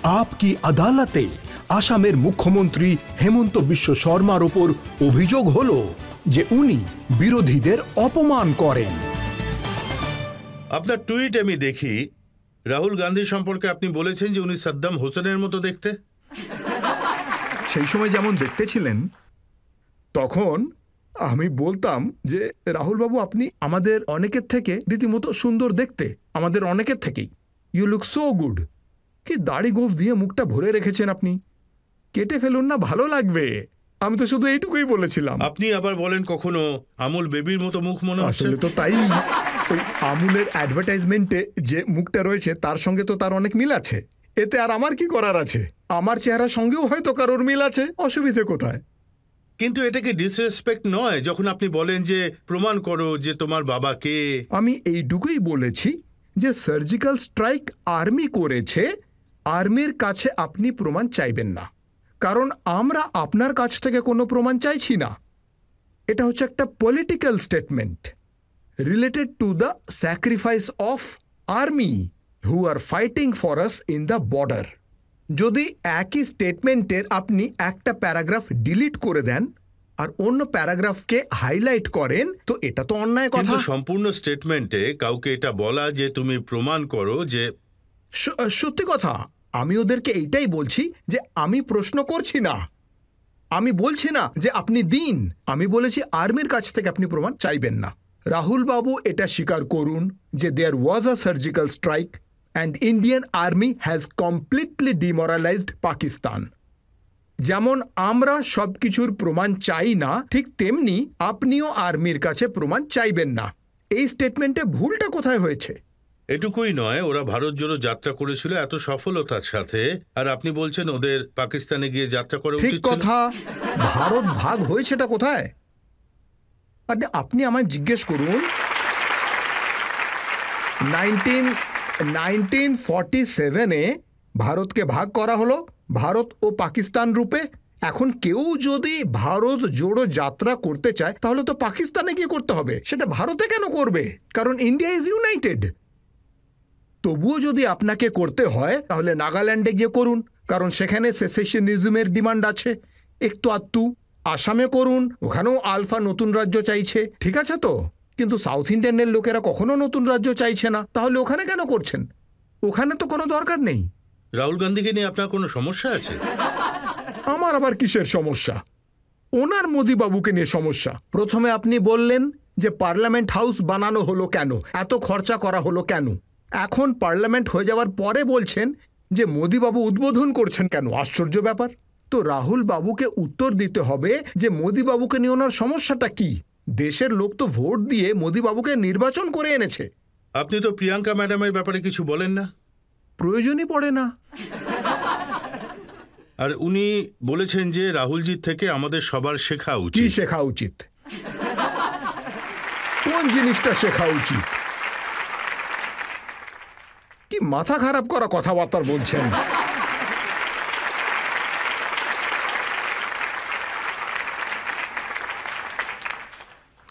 Up কি আদালতে আসামের মুখ্যমন্ত্রী হেমন্ত বিশ্ব শর্মার ওপর অভিযোগ হলো যে উনি বিরোধীদের অপমান করেন। আপনার টুইট আমি দেখি, রাহুল গান্ধী সম্পর্কে আপনি বলেছেন যে উনি সাদ্দাম হোসেনের মতো দেখতে। সেই সময় যেমন দেখতে ছিলেন, তখন আমি বলতাম যে রাহুল বাবু, আপনি আমাদের অনেকের থেকে রীতিমতো সুন্দর দেখতে, আমাদের অনেকের থেকেই। You look so good. কি দাড়ি গোঁফ দিয়ে মুখটা ভরে রেখেছেন আপনি, কেটে ফেলুন না, ভালো লাগবে। আমি তো শুধু এইটুকুই বলেছিলাম। আপনি আবার বলেন কখনো আমুল বেবির মতো মুখ মনে হচ্ছে। আসলে তো তাই। ওই আমুলের অ্যাডভার্টাইজমেন্টে যে মুখটা রয়েছে তার সঙ্গে তো তার অনেক মিল আছে। এতে আর আমার কি করার আছে? আমার চেহারার সঙ্গেও হয়তো কারোর মিল আছে, অসুবিধে কোথায়? কিন্তু এটা কি ডিসরেসপেক্ট নয় যখন আপনি বলেন যে প্রমাণ করো যে তোমার বাবা কে? আমি এইটুকুই বলেছি যে সার্জিক্যাল স্ট্রাইক আর্মি করেছে, আর্মির কাছে আপনি প্রমাণ চাইবেন না, কারণ আমরা আপনার কাছ থেকে কোনো প্রমাণ চাইছি না। এটা হচ্ছে একটা political statement related to the sacrifice of army who are fighting for us in the border. যদি একই স্টেটমেন্টের আপনি একটা প্যারাগ্রাফ ডিলিট করে দেন আর অন্য প্যারাগ্রাফকে হাইলাইট করেন, তো এটা তো অন্যায় কথা। কিন্তু সম্পূর্ণ স্টেটমেন্টে কাউকে এটা বলা যে তুমি প্রমাণ করো যে... সত্যি কথা, আমি ওদেরকে এইটাই বলছি যে আমি প্রশ্ন করছি না, আমি বলছি না যে আপনি দিন, আমি বলেছি আর্মির কাছ থেকে আপনি প্রমাণ চাইবেন না। রাহুল বাবু এটা স্বীকার করুন যে there was a surgical strike and Indian army has completely demoralised Pakistan. যেমন আমরা সব কিছুর প্রমাণ চাই না, ঠিক তেমনি আপনিও আর্মির কাছে প্রমাণ চাইবেন না। এই স্টেটমেন্টে ভুলটা কোথায় হয়েছে? এটুকুই নয়, ওরা ভারত জোড়ো যাত্রা করেছিল এত সফলতার সাথে, আর আপনি বলছেন ওদের পাকিস্তানে গিয়ে যাত্রা করা উচিত ছিল। ঠিক কথা। ভারত ভাগ হয়েছেটা কোথায়? আপনি আমায় জিজ্ঞেস করুন, 1947-এ ভারতকে ভাগ করা হলো ভারত ও পাকিস্তান রূপে। এখন কেউ যদি ভারত জোড়ো যাত্রা করতে চায় তাহলে তো পাকিস্তানে গিয়ে করতে হবে, সেটা ভারতে কেন করবে? কারণ ইন্ডিয়া ইজ ইউনাইটেড। তবুও যদি আপনাকে করতে হয় তাহলে নাগাল্যান্ডে গিয়ে করুন, কারণ সেখানে সেসেশনিজমের ডিমান্ড আছে। একটু আধটু আসামে করুন, ওখানেও আলফা নতুন রাজ্য চাইছে, ঠিক আছে তো। কিন্তু সাউথ ইন্ডিয়ানের লোকেরা কখনো নতুন রাজ্য চাইছে না, তাহলে ওখানে কেন করছেন? ওখানে তো কোনো দরকার নেই। রাহুল গান্ধীকে নিয়ে আপনার কোনো সমস্যা আছে? আমার আবার কিসের সমস্যা? ওনার মোদিবাবুকে নিয়ে সমস্যা। প্রথমে আপনি বললেন যে পার্লামেন্ট হাউস বানানো হলো কেন, এত খরচা করা হলো কেন। এখন পার্লামেন্ট হয়ে যাওয়ার পরে বলছেন যে মোদিবাবু উদ্বোধন করছেন কেন। আশ্চর্য ব্যাপার। তো রাহুল বাবুকে উত্তর দিতে হবে যে মোদিবাবুকে নিয়ে ওনার সমস্যাটা কি। দেশের লোক তো ভোট দিয়ে মোদিবাবুকে নির্বাচন করে এনেছে। আপনি তো প্রিয়াঙ্কা ম্যাডামের ব্যাপারে কিছু বলেন না। প্রয়োজনই পড়ে না। আর উনি বলেছেন যে রাহুলজির থেকে আমাদের সবার শেখা উচিত। কি শেখা উচিত? কোন জিনিসটা শেখা উচিত? কি মাথা খারাপ করা কথাবার্তা বলছেন?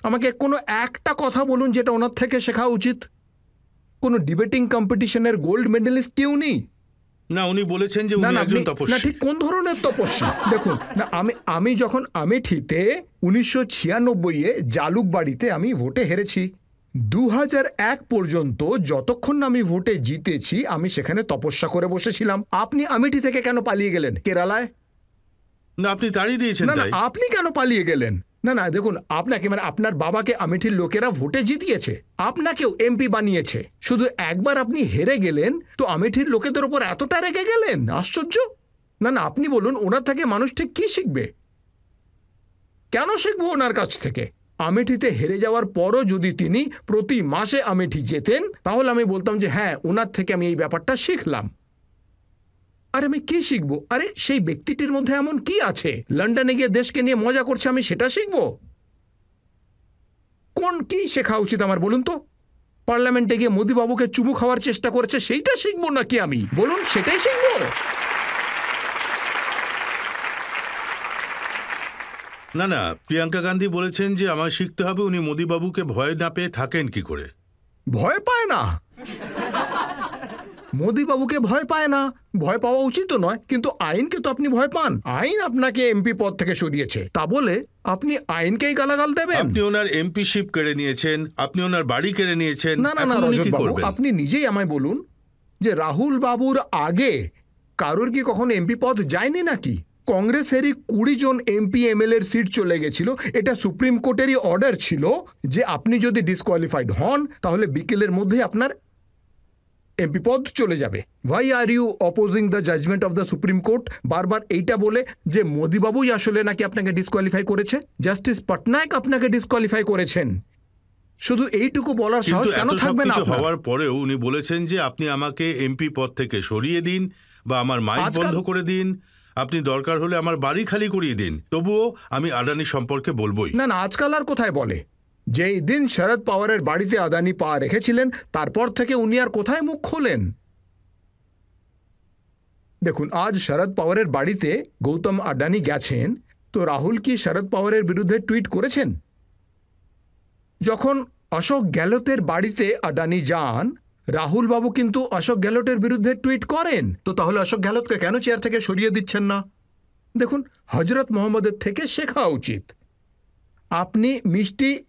আমাকে কোনো একটা কথা বলুন যেটা ওনার থেকে শেখা উচিত। কোনো ডিবেটিং কম্পিটিশনের গোল্ড মেডেলিস্ট কেউ নেই। না, উনি বলেছেন যে উনি একজন তপস্বী। না, ঠিক কোন ধরনের তপস্বী? দেখুন না, আমি যখন আমেঠিতে 1996-এ জালুকবাড়িতে আমি ভোটে হেরেছি, 2001 পর্যন্ত যতক্ষণ না আমি ভোটে জিতেছি আমি সেখানে তপস্যা করে বসেছিলাম। আপনি আমেঠি থেকে কেন পালিয়ে গেলেন কেরালায়? না, আপনি তাড়িয়ে দিয়েছেন। না, আপনি কেন পালিয়ে গেলেন? না, দেখুন, আপনাকে মানে আপনার বাবাকে আমেঠির লোকেরা ভোটে জিতিয়েছে, আপনাকেও এমপি বানিয়েছে। শুধু একবার আপনি হেরে গেলেন তো আমেঠির লোকেদের ওপর এতটা রেগে গেলেন? আশ্চর্য। না, আপনি বলুন, ওনার থেকে মানুষ ঠিক কি শিখবে? কেন শিখবো ওনার কাছ থেকে? আমেঠিতে হেরে যাওয়ার পরও যদি তিনি প্রতি মাসে আমেঠি যেতেন তাহলে আমি বলতাম যে হ্যাঁ, ওনার থেকে আমি এই ব্যাপারটা শিখলাম। আর আমি কি শিখবো? আরে সেই ব্যক্তিটির মধ্যে এমন কি আছে? লন্ডনে গিয়ে দেশকে নিয়ে মজা করছে, আমি সেটা শিখবো? কোন কি শেখা উচিত আমার বলুন তো? পার্লামেন্টে গিয়ে মোদিবাবুকে চুমু খাওয়ার চেষ্টা করেছে, সেইটা শিখবো নাকি আমি? বলুন, সেটাই শিখবো? না, প্রিয়াঙ্কা গান্ধী বলেছেন যে আমায় শিখতে হবে উনি মোদিবাবুকে ভয় না পেয়ে থাকেন কি করে। ভয় পায় না? মোদি বাবুকে ভয় পায় না, ভয় পাওয়া উচিত নয়, কিন্তু আইনকে তো আপনি ভয় পান। আইন আপনাকে এমপি পদ থেকে সরিয়েছে, তা বলে আপনি আইনকেই গালাগাল দেবেন? আপনি ওনার এমপিশিপ কেড়ে নিয়েছেন, আপনি ওনার বাড়ি কেড়ে নিয়েছেন। না না না এখন উনি রজত কি বাবু, করবেন? আপনি নিজেই আমায় বলুন যে রাহুল বাবুর আগে কারোর কি কখনো এমপি পদ যায়নি নাকি? কংগ্রেসেরই 20 জন এমপি এমএলএর সিট চলে গেছিল। এটা সুপ্রিম কোর্টেরই অর্ডার ছিল যে আপনি যদি ডিসকোয়ালিফাইড হন তাহলে বিকেলের মধ্যে আপনার এমপি পদ চলে যাবে। Why are you opposing the judgement of the supreme court? বারবার এইটা বলে যে মোদিবাবুই আসলে নাকি আপনাকে ডিসকোয়ালিফাই করেছে, জাস্টিস পটনায়ক আপনাকে ডিসকোয়ালিফাই করেছেন। শুধু এইটুকু বলার সাহস কিন্তু কেন এত থাকবে না সবকিছু আপনার? হওয়ার পরেও উনি বলেছেন যে আপনি আমাকে এমপি পদ থেকে সরিয়ে দিন বা আমার মাইক আজকাল- বন্ধ করে দিন, আপনি দরকার হলে আমার বাড়ি খালি করিয়ে দিন, তবুও আমি আদানি সম্পর্কে বলবোই। না না, আজকাল আর কোথায় বলে? যেই দিন শরদ পাওয়ারের বাড়িতে আদানি পা রেখেছিলেন তারপর থেকে উনি আর কোথায় মুখ খোলেন? দেখুন, আজ শরদ পাওয়ারের বাড়িতে গৌতম আডানি গেছেন, তো রাহুল কি শরদ পাওয়ারের বিরুদ্ধে টুইট করেছেন? যখন অশোক গেহলোতের বাড়িতে আডানি যান, রাহুল বাবু কিন্তু অশোক গেহলোতের বিরুদ্ধে টুইট করেন। তো তাহলে অশোক গেহলোতকে কেন চেয়ার থেকে সরিয়ে দিচ্ছেন না? দেখুন, হজরত মোহাম্মদের থেকে শেখা উচিত। আপনি মিষ্টি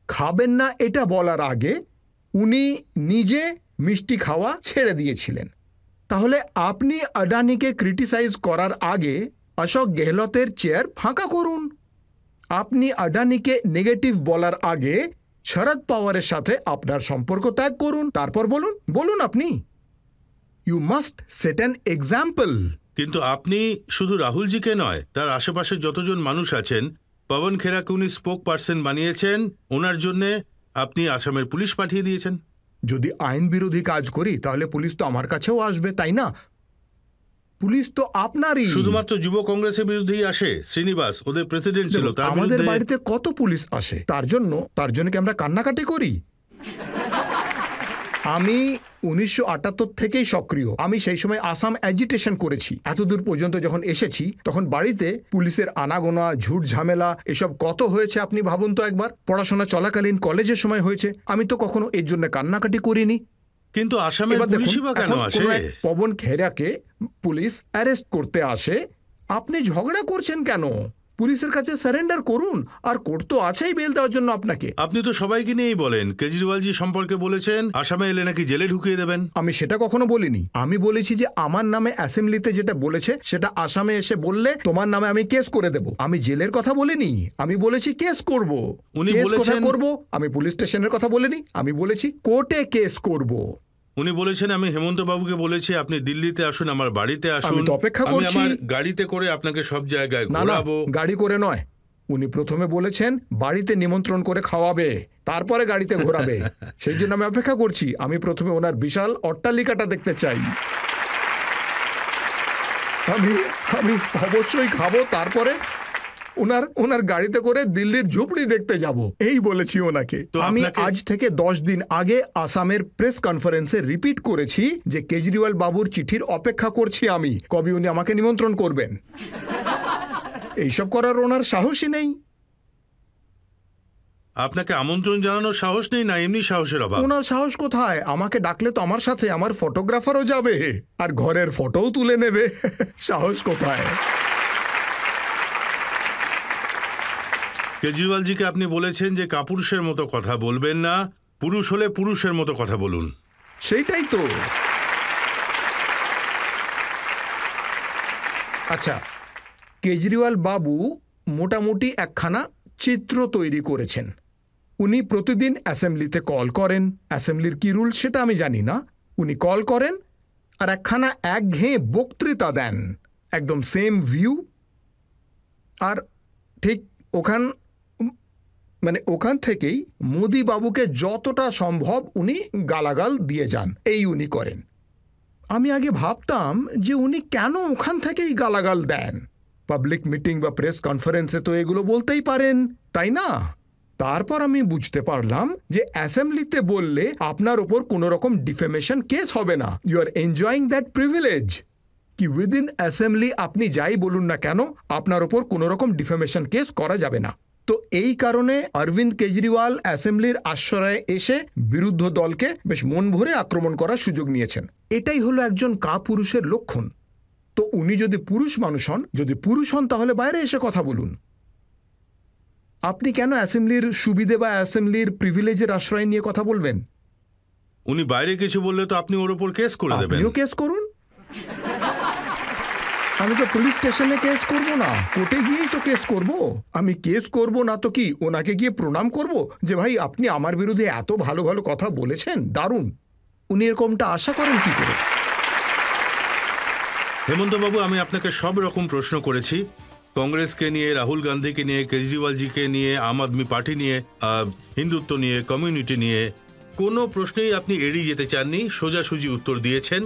খাবেন না এটা বলার আগে উনি নিজে মিষ্টি খাওয়া ছেড়ে দিয়েছিলেন। তাহলে আপনি আডানিকে ক্রিটিসাইজ করার আগে অশোক গেহলতের চেয়ার ফাঁকা করুন। আপনি আডানিকে নেগেটিভ বলার আগে শরদ পাওয়ারের সাথে আপনার সম্পর্ক ত্যাগ করুন, তারপর বলুন। বলুন আপনি। You must set an example. কিন্তু আপনি শুধু রাহুলজিকে নয়, তার আশেপাশে যতজন মানুষ আছেন, পবন খেরাকে উনি স্পোক পার্সন বানিয়েছেন, ওনার জন্য আপনি আসামের পুলিশ পাঠিয়ে দিয়েছেন। যদি আইন বিরোধী কাজ করি তাহলে পুলিশ তো আমার কাছেও আসবে, তাই না? পুলিশ তো আপনারই। শুধুমাত্র যুব কংগ্রেসের বিরুদ্ধেই আসে? শ্রীনিবাস ওদের প্রেসিডেন্ট ছিল, দেখুন, তার আমাদের বিরুদ্ধে। বাড়িতে কত পুলিশ আসে, তার জন্য কি আমরা কান্নাকাটি করি? আমি 1978 থেকেই সক্রিয়। আমি সেই সময় আসাম অ্যাজিটেশন করেছি। এতদূর পর্যন্ত যখন এসেছি তখন বাড়িতে পুলিশের আনাগোনা, ঝুট ঝামেলা এসব কত হয়েছে আপনি ভাবুন তো একবার। পড়াশোনা চলাকালীন কলেজের সময় হয়েছে। আমি তো কখনো এর জন্য কান্নাকাটি করিনি। কিন্তু আসামের এবার দেখুন, পুলিশই বা কেন এখন আসে? কোনো এক পবন খেরাকে পুলিশ অ্যারেস্ট করতে আসে, আপনি ঝগড়া করছেন কেন? পুলিশের কাছে সারেন্ডার করুন। আর কোর্ট তো আছেই বেল দেওয়ার জন্য আপনাকে। আপনি তো সবাইকে নিয়েই বলেন। কেজরিওয়ালজি সম্পর্কে বলেছেন আসামে এলে নাকি জেলে ঢুকিয়ে দেবেন। আমি সেটা কখনো বলিনি। আমি বলেছি যে আমার নামে অ্যাসেম্বলিতে যেটা বলেছে সেটা আসামে এসে বললে তোমার নামে আমি কেস করে দেব। আমি জেলের কথা বলিনি, আমি বলেছি কেস করব। উনি কেস বলেছেন- কোথায় করব? আমি পুলিশ স্টেশনের কথা বলিনি, আমি বলেছি কোর্টে কেস করব। উনি বলেছেন আমি হেমন্ত বাবুকে বলেছি আপনি দিল্লিতে আসুন, আমার বাড়িতে আসুন, আমি তো অপেক্ষা আমি করছি। আমার গাড়িতে করে আপনাকে সব জায়গায় না না, ঘোরাবো। গাড়ি করে নয়। উনি প্রথমে বলেছেন বাড়িতে নিমন্ত্রণ করে খাওয়াবে, তারপরে গাড়িতে ঘোরাবে। সেই জন্য আমি অপেক্ষা করছি। আমি প্রথমে ওনার বিশাল অট্টালিকাটা দেখতে চাই। আমি আমি অবশ্যই খাবো, তারপরে ওনার গাড়িতে করে দিল্লির ঝুপড়ি দেখতে যাব, এই বলেছি ওনাকে। তো আমি আপনাকে- আজ থেকে 10 দিন আগে আসামের প্রেস কনফারেন্সে রিপিট করেছি যে কেজরিওয়াল বাবুর চিঠির অপেক্ষা করছি আমি, কবে উনি আমাকে নিমন্ত্রণ করবেন। এইসব করার ওনার সাহসই নেই। আপনাকে আমন্ত্রণ জানানোর সাহস নেই না এমনি সাহসের অভাব? ওনার সাহস কোথায়? আমাকে ডাকলে তো আমার সাথে আমার ফটোগ্রাফারও যাবে আর ঘরের ফটোও তুলে নেবে। সাহস কোথায়? কেজরিওয়ালজিকে আপনি বলেছেন যে কাপুরুষের মতো কথা বলবেন না, পুরুষ হলে পুরুষের মতো কথা বলুন। সেইটাই তো। আচ্ছা, কেজরিওয়াল বাবু মোটামুটি একখানা চিত্র তৈরি করেছেন। উনি প্রতিদিন অ্যাসেম্বলিতে কল করেন। অ্যাসেম্বলির কি রুল সেটা আমি জানি না। উনি কল করেন আর একখানা একঘেয়ে বক্তৃতা দেন, একদম সেম ভিউ। আর ঠিক ওখান থেকেই মোদি বাবুকে যতটা সম্ভব উনি গালাগাল দিয়ে যান, এই উনি করেন। আমি আগে ভাবতাম যে উনি কেন ওখান থেকেই গালাগাল দেন। পাবলিক মিটিং বা প্রেস কনফারেন্সে তো এগুলো বলতেই পারেন, তাই না? তারপর আমি বুঝতে পারলাম যে অ্যাসেম্বলিতে বললে আপনার ওপর কোনো রকম ডিফেমেশন কেস হবে না। You are enjoying that privilege কি উইদিন অ্যাসেম্বলি আপনি যাই বলুন না কেন আপনার ওপর কোনো রকম ডিফেমেশন কেস করা যাবে না। তো এই কারণে অরবিন্দ কেজরিওয়াল অ্যাসেম্বলির আশ্রয়ে এসে বিরুদ্ধ দলকে বেশ মন ভরে আক্রমণ করার সুযোগ নিয়েছেন। এটাই হলো একজন কাপুরুষের লক্ষণ। তো উনি যদি পুরুষ মানুষ হন, তাহলে বাইরে এসে কথা বলুন। আপনি কেন অ্যাসেম্বলির সুবিধে বা অ্যাসেম্বলির প্রিভিলেজের আশ্রয় নিয়ে কথা বলবেন? উনি বাইরে কিছু বললে তো আপনি ওর উপর কেস করে দেবেন। আপনিও কেস করুন। আমি তো পুলিশ স্টেশনে কেস করব না, কোর্টে গিয়েই তো কেস করব। আমি কেস করব না তো কি ওনাকে গিয়ে প্রণাম করব যে ভাই আপনি আমার বিরুদ্ধে এত ভালো ভালো কথা বলেছেন, দারুণ। উনি এরকমটা আশা করেন কি করে? হেমন্তবাবু, আমি আপনাকে সব রকম প্রশ্ন করেছি, কংগ্রেসকে নিয়ে, রাহুল গান্ধীকে নিয়ে, কেজরিওয়ালজিকে নিয়ে, আম আদমি পার্টি নিয়ে, হিন্দুত্ব নিয়ে, কমিউনিটি নিয়ে। কোনো প্রশ্নেই আপনি এড়িয়ে যেতে চাননি, সোজাসুজি উত্তর দিয়েছেন।